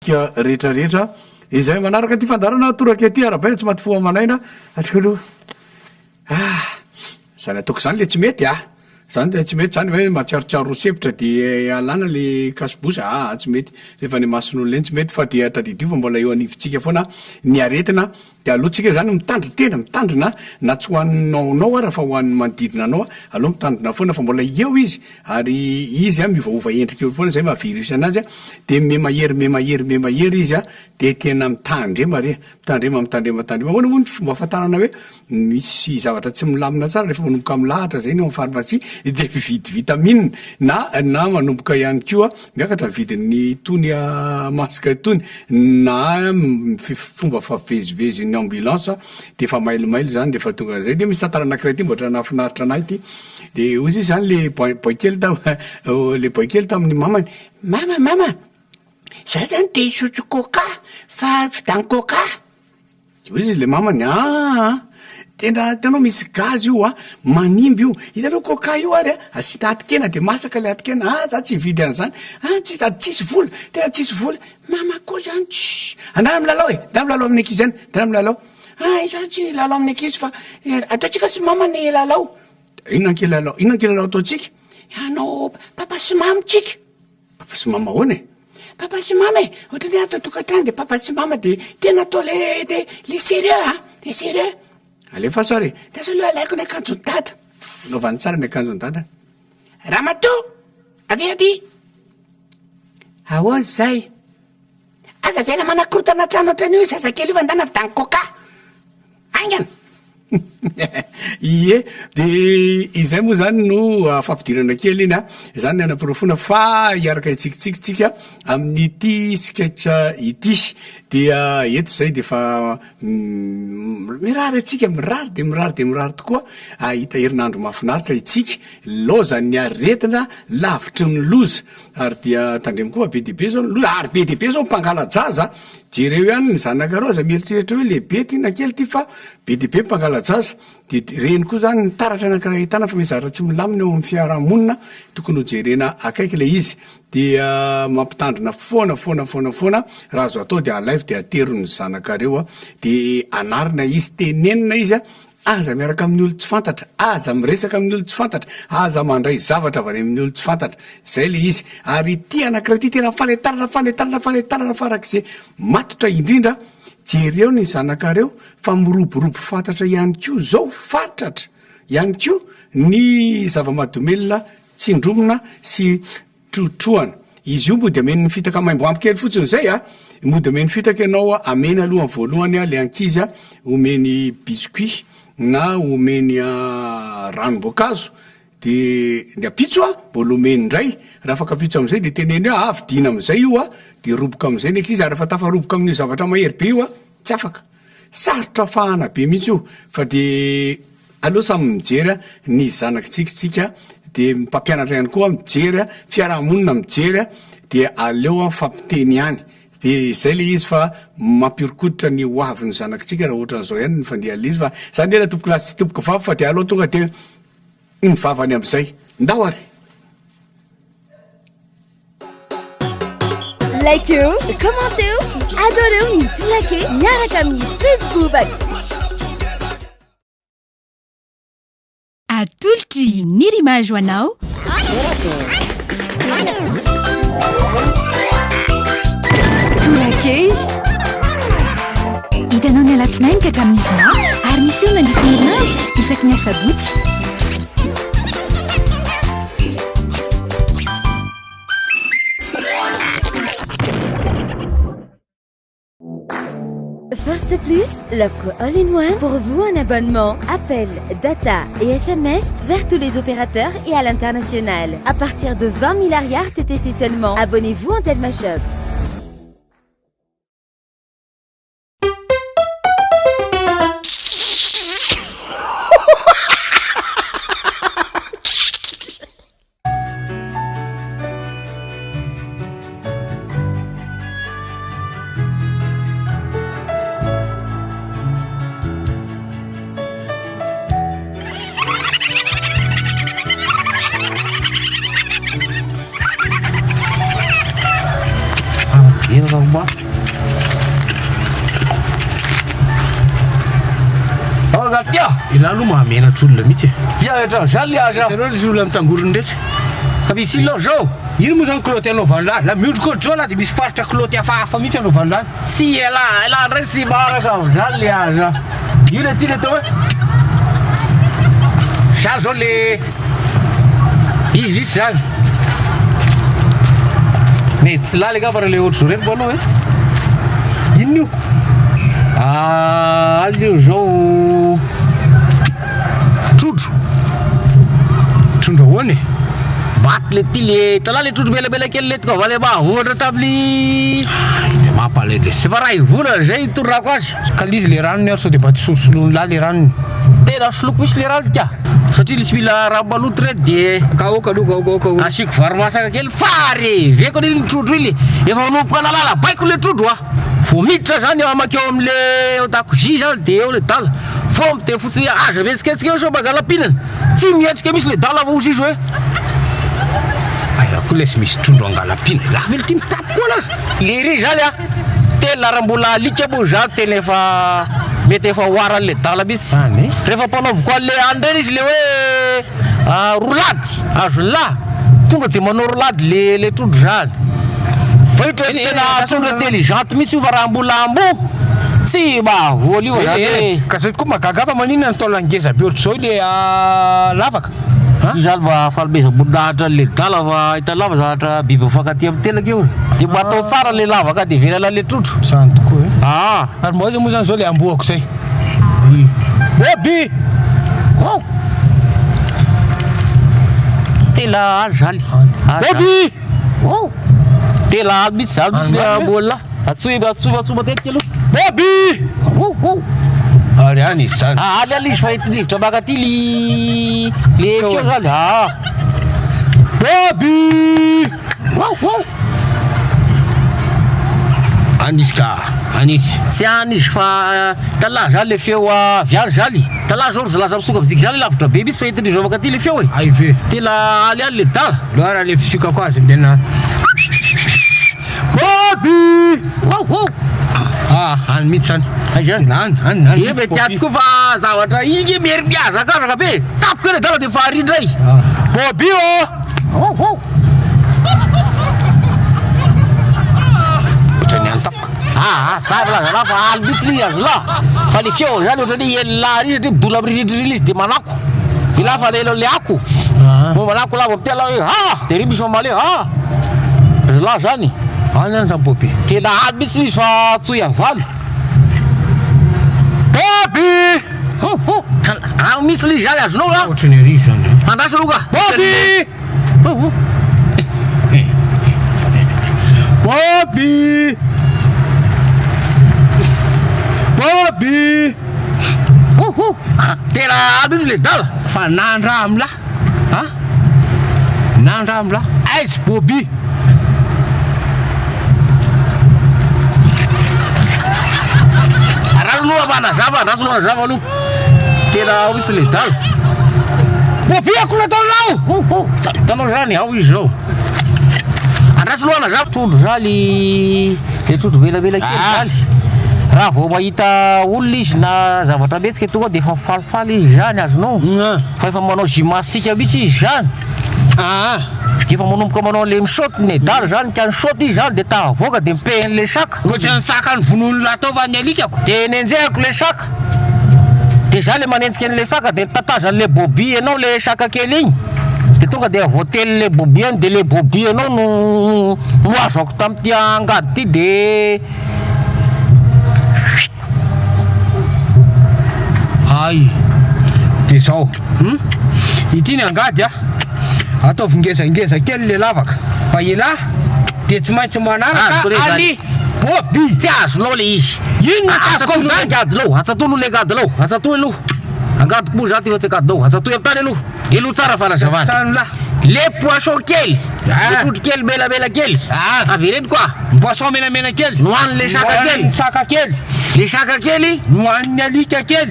tsika rehetrarehetra izay manaraka ty fandarana Torak'Hehy arabay tsy maty foa manaina atolo zany ataoko zany le tsy mety zany de tsy mety zany hoe matsiarotsiaro rosepitra de alana le kasibosy tsy mety rehefa ny mason'olo leny tsy mety fa de tadidio fa mbola eo anivontsika foana ny aretina de alohantsika zany mitandry tena mitandrina na tsy hoaninaonao raha fa hoan'ny manodidina anao aloha mitandrina foana fa mbola eo izy ary izy mivaova endrika eo foana zay mahavirusy anazy de memahery izy de tena mitandrema hoana moa ny fomba ahafantarana hoe misy zavatra tsy milamina tsara rehefa manomboka milahatra zay ny ao amin'ny pharmacie de mividy vitamine na manomboka ihany koa miakatra vidin'ny tony masika tony na fomba favezivezy ny ambulance de fa mailomailo zany de fa tonga zay de misy tantara anankiray ty mboatra nafinaritra anahy ty de ozy zany le boikely le boikely tamin'ny mamany mama zay zany de isotro coca fa vidany coca izy le mamany tena tanao misy gazy io manimby io hitanao coca io ary asina atikena de masaka le atikena za tsy vidy an'zany tsisy vola tena tsisy vola mama ko zany andana milalao dana milalao amin'ny ankizy zany dana milalao isa tsy lalao amin'ny ankizy fa ataotsika sy mama ny lalao inona ankelalao ataotsika anao papa sy mama tsika papa sy mama hoana papa sy mama ohatrany atao tokantrano de papa sy mama de tena atao le sérieux le sérieux alefa sary de sa loha alaiko ny akanjony dada naovany tsara ny akanjony dada ramatoa avedy ahoana zay aza viana manakorotana trano ohatrany io zazakely io vandana vidany coca aingana ie de izay moa zany no fampidirana kely iny zany anam-pirofona fa hiaraka itsikitsikitsika amin'ity sketch ity dia eto zay de fa mirary atsika mirary tokoa ahita herinandro mahafinaritra itsika lozany aretina lavitry ny loza ary dia tandremo koa be dehibe zao loza ary be dehibe zao mpangalajaza jereo ihany ny zanaka aza mieritreritra hoe lehibe ty na kely ty fa be dehibe mpangalajaza de reny koa zany ny taratra anankiray ahitana fa mizatra tsy milamina eo amin'ny fiarahamonina tokony ho jerena akaiky le izy dia mampitandrina foana raha azo atao de alaivo de aterony zanakareo de anarina izy tenenina izy aza miaraka amin'ny olo tsy fantatra aza miresaka amin'ny olo tsy fantatra aza mandray zavatra avy any amin'ny olo tsy fantatra zay le izy ary ty anankiray ty tena fanetarana farak'izay matotra indrindra jereo ny zanakareo fa miroborobo fantatra ihany ko zao fatratra ihany ko ny zava-madomelona tsindromona sy trotroana izy io mody ameny ny fitaka maimbo ampykely fotsiny zay mody ameny fitaka ianao ameny alohany voalohany le ankizy omeny biscuit na omeny ranom-boankazo de apitso mbola omeny ndray raha afaka apitso am'izay de teneny hoe vidina am'izay io de roboka am'izay ny ankizy ary fa tafaroboka amin'io zavatra mahery be io tsy afaka sarotra afahana be mihitsy io fa de aloha samy mijery ny zanakitsikitsika de mpampianatra ihany koa mijery fiarahamonina mijery de aleo fampiteny ihany de zay le izy fa mampirikoditra ny hoavy ny zanakitsika raha ohatra n'zao ihany ny fandehan'le izy fa zany de la tomboky lasy sy tomboky vava fa de aloha tonga de ny vavany am'izay ndao ary likeo commenteo adoreo ny Torak'Hehy miaraka amin'ny Facebook atolotr'i ny rimage ho anao Torak'Hehy hitanao ny alatsinainy ka hatramin'ny zoma ary misy eo nandrisy herinandro isaky ny asabotsy First Plus, l'offre all-in-one pour vous en abonnement. Appel, data et SMS vers tous les opérateurs et à l'international. À partir de 20 milliards TTC seulement. Abonnez-vous en Telma Shop. fomba. Tia ila aloha mahamenatra olona mihitsy etra zaly aza zareo le olona mitangorony ndresy ka misy ilo zao ino moa zany kiloty anaovany lahy la miodroko ohatr'zao lahy de misy faritra kiloty hafahafa mihitsy anaovany lahy si ela ndray sy maraka zaly aza io le ty le atao hoe za zao le izy visy zany mais tsy laly ka fa le ohatry zao reny bo aloha e inona io alio zao trondro ahoany baty le ty le tala le trondro belabela kely le tika vale mahoratra taminy de mampalele sy fa raha ivola zay torako azy ka lizy le ranony ary sao de mba tsy solosoloany lahy le ranony tena soloko misy le rano tia satria lisy mila raha maloto re de kaoka asiko vary masaka kely fare veko le trondro ily efa manompoka nalala baiko le trondro a fo miditra zany amakeo amle dakozy zany de eo le dala fo mite fotsy aza metsiketsika eo so magalapinana tsy mietrika misy le dala vo zizo hoe akoa lesy misy trondro angalapina laha velo ty mitapy koa la le ry zany a tena raha mbola alika mo zany tena efa mety efa hoarany le dala misy rehefa mpanaoviko an'le andreny izy le hoe rolady azo la tonga de manao rolady le trondro zany fa io tena trondro intelligente misy io fa raha mbola ambo tsy mahavoly io zany ka zay koa magagafa manina ny taola ngeza be ohatr'zao le lavaka zany mba falobezam-boninahitra le dala fa hita lava zahatra biby mifankaty amin'ny telaka eo de mba atao tsara le lavaka de velala le trondro zany tokoa e ary moa zany zao le amboako zay Boby tela aly zaly Boby tela aly mitsy zaly misy le ambola atsoa matetika aloha Boby ary any izy zany aly izy fa hitindrivotra makaty le feo zany Boby anisy ka anisy tsy anisy fa tala zany le feo aviany zany tala zao ry laza misoka biziky zany lavitra be misy fa hitindrivotra makaty le feo e ay ve tela aly le dala loara le fisikako azy ndena Boby any mihitsy zany e mety aty koa fa zavatra iny miery-miazakazaka be tapika le dala de faharindray Boby otrany any tapika zany lazala fa aly mihitsy le azo la fa le feo zany ohatrany elary izy satria midola amiridrindrily izy de manako ila fa le ako manako lava amtela hoe de ry misy mamale azo la zany any zany Boby tena aly mihitsy izy fa tsoy avaly Boby misy le zany azonao a otrany ery zany andrasa aloha ka Boby Boby Boby tena aly izy le dala fa nandra amla nandra amla aizy Boby andraso aloha aloha tena mihitsy le dala Boby ako nataonao hitanao zany ao izy zao andraso aloha nazava trondro zany le trondro velavela kely zany raha vao mahita olona izy na zavatra metsika tonga de efa falifaly izy zany azonao fa efa manao gymnastique mihitsy izy zany efa manomboka manao le misaotiny dala zany ka nisaoty izy zany de tavoaka de mipehany le saka ohatrany saka ny vonony lataova ny alikako de nenjehako le saka de za le manenjika an'le saka de tatazany le Boby anao le saka kely igny de tonga de voately le Boby eny de le Boby anao no azoko tam'ty angady ty de ay de zao ity ny angady ataovy ngezangeza kely le lavaka fa ila de tsy maintsy manaraka any Boby tsy azonao le izy ino atsatoy zany angady lo atsatoy le angady lo atsatoy aloha angady koa zany ty fa tsy angady lo atsatoy amin'ny tany aloha elo tsara fanazavana tany la le poisson kely le trondro kely belamela kely avereny koa poisson menamena kely nohany le saka kely le saka kely nohan'ny alika kely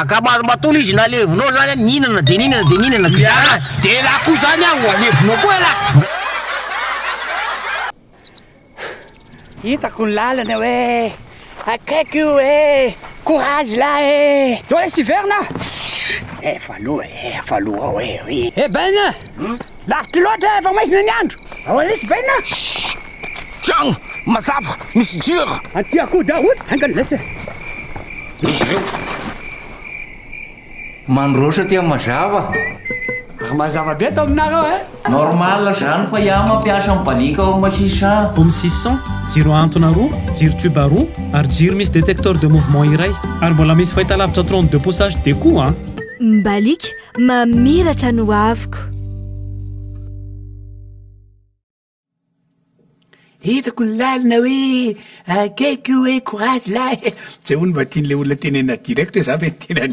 ka matolo izy nalevinao zany ninana de ninana de ninana de la koa zany ho alevinao koa la hitako ny lalana hoe akaiky io e courage la e to e siverna efa aloha e baina lavitry loatra efa maizina ny andro ao lesy baina tragno mazava misy jiro antiako daholy angany lasa izy reo mandrosa tia mazava mazava be atao aminareo e normal zany fa iah mampiasa mibalika ao masisa Pomme 600 jiro antona roa jiro tube roa ary jiro misy détecteur de mouvement iray ary mbola misy fahitalavitra 32 poussage de koa Mbalik mamiratra no avoko hitako ny lalina hoe akaiky io hoe courage la zay ho ny mba tian'le olona tenena direct hoe za ve tena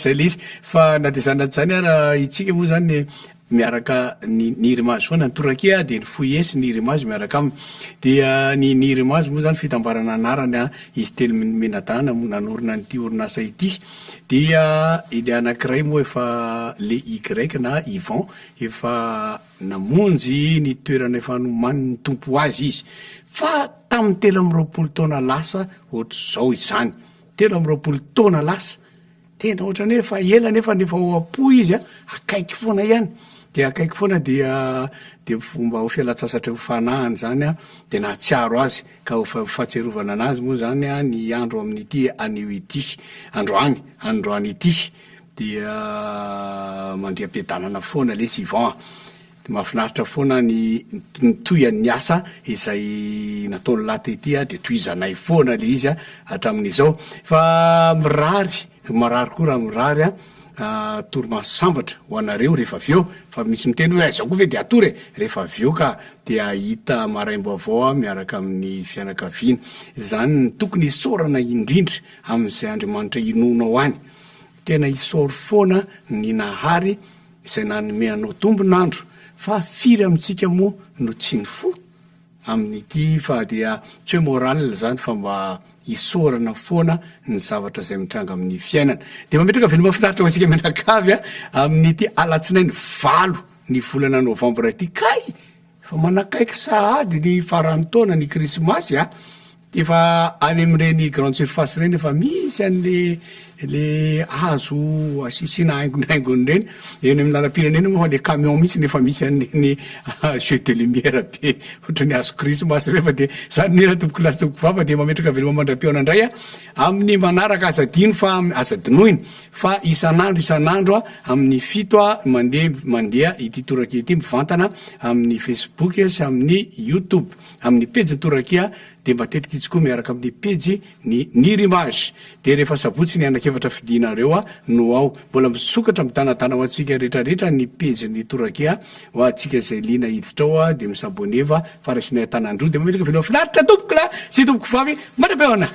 zay le izy fa na de zany zany ara itsika moa zany miaraka ny rimazy foana ny Torak'Hehy de ny Fou'Hehy sy ny rimazy miaraka aminy dia ny rimazy moa zany fitambarana anarany izy telo menadana nanorina n'ity orinasa ity dia ile anankiray moa efa le Y na Yvon efa namonjy ny toerana efa nomany ny tompo azy izy fa tamin'ny 13 taona lasa ohatr'izao izany 13 taona lasa tena ohatrany hoe fa ela nefa oapo izy akaiky foana ihany de akaiky foana de fomba ho fialatsasatra fanahany zany de nahatsiaro azy ka ho fahatserovana anazy moa zany ny andro amin'ity anio ity androany ity dia mandriam-piadanana foana le Yvon de mahafinaritra foana ny toyan'ny asa izay nataony lata ity de toizanay foana le izy hatramin'izao fa marary koa raha mirary toromaso sambatra ho anareo rehefa aveo fa misy miteny hoe zao koa ve de atory rehefa aveo ka de ahita maraimbo avao miaraka amin'ny fianakaviana zany ny tokony isorana indrindra amin'izay Andriamanitra inonao any tena isory foana ny nahary izay nanome anao tombonandro fa firy amintsika moa no tsy ny fo amin'ity fa dia tsy hoe moral zany fa mba isorana foana ny zavatra izay mitranga amin'ny fiainana de mametraka velo mafinaritra ho asika mianakavy amin'ity alatsinainy 8 ny volana novambra ity kay fa manakaiky sahady ny farany taona ny krismasy efa any amin'ireny grande surface reny efa misy an'le hazo asisina haingonaingony reny eny amin'ny lalam-pirenena moa fa le camion misy nefa misy an'iny jeu de lumière be ohatrany hazo krismasy refa de zany nena tompoko lasy tompoko vava de mametraka veloma mandram-peona indray amin'ny manaraka azadiny fa azadinoiny fa isan'andro amin'ny 7 mandeha ity Torak'Hehy ity mivantana amin'ny Facebook sy amin'ny YouTube amin'ny page Torak'Hehy de matetika izy koa miaraka amin'ny page ny rimage de rehefa sabotsy ny anakevatra fidinareo no ao mbola misokatra mitanatana ho antsika rehetrarehetra ny page ny Torak'Hehy ho antsika zay lina hiditra ao de misaboneva fa raisinay tanandro de mametraka velo finaritra tompoko la sy tompoko vavy mandram-peona